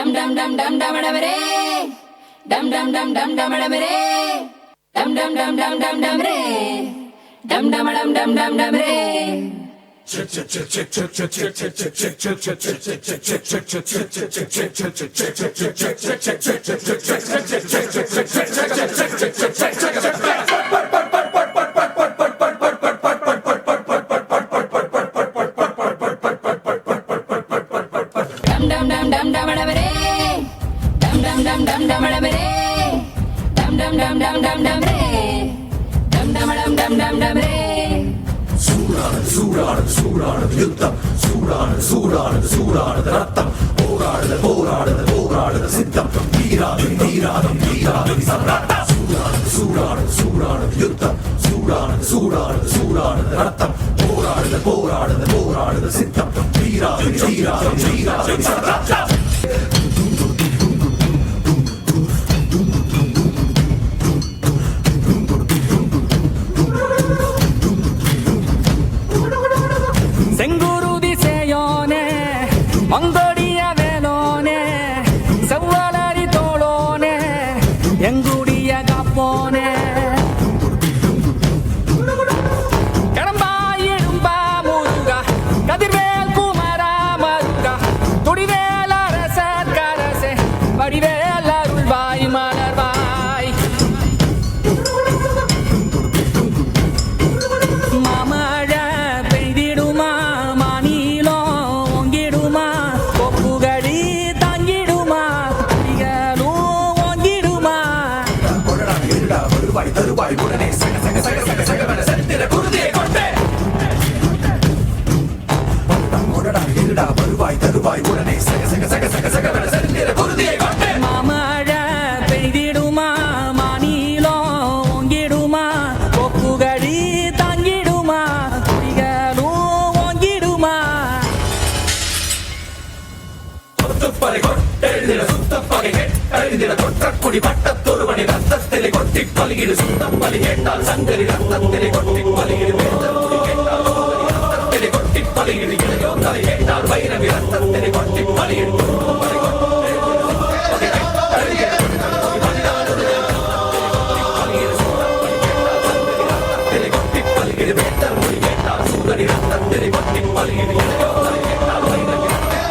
dum dum dum dum dum dum re dum dum dum dum dum dum re dum dum dum dum dum dum re dum dum dum dum dum dum re சூடானது யுத்தம் சூடானது ரத்தம் போராடுது சித்தம் தீராது சம்ராட்டம் சூடானது யுத்தம் சூடானது ரத்தம் போராடுது சித்தம் தீராது சம்ராட்டம் செங்குருதி சேயோனே மங்கோடிய வேலோனே செவ்வலரி தோளோனே எங்குடிய காப்போனே கடம்பாயிடும்பா முருகா கதிர்வேல் குமரா மருகா துடிவேல் அரசர் கரசே வடிவேல் அருள்வாய் மலர்வாய் மாமழை பெய்திடுமா மாநிலம் ஓங்கிடுமா கொப்புகடி தாங்கிடுமா குடிகளும் ஓங்கிடுமா வருவாய் தருவாய் உடனே செந்திர குருதியை கொண்டே வருவாய் தருவாய் உடனே செந்திர குருதியை கொண்டே மாமழை பெய்திடுமா மாநிலம் ஓங்கிடுமா கொப்புகடி தாங்கிடுமா குடிகளும் ஓங்கிடுமா சொத்துப்பறை கொட்டெழுதிட சுத்தப்பகை எழுதிட தொற்றக்குடி பட்டத்தொருவனை ரத்தத்திலே கொட்டி பலியிடு சுத்தம் பலி கேட்டால் சங்கரி ரத்தத்திலே கொட்டி பலியிடு வேந்தக்குடி கேட்டால் ரத்தத்திலே கொட்டி பலியிடு இளையோ தலை கேட்டால் வைரவி ரத்தத்திலே கொட்டி பலியிடு வேந்தக்குடி கேட்டால் சூதரி ரத்தத்திலே கொட்டி பலியிடு இளையோ தலை கேட்டால் வைரவி ரத்தத்திலே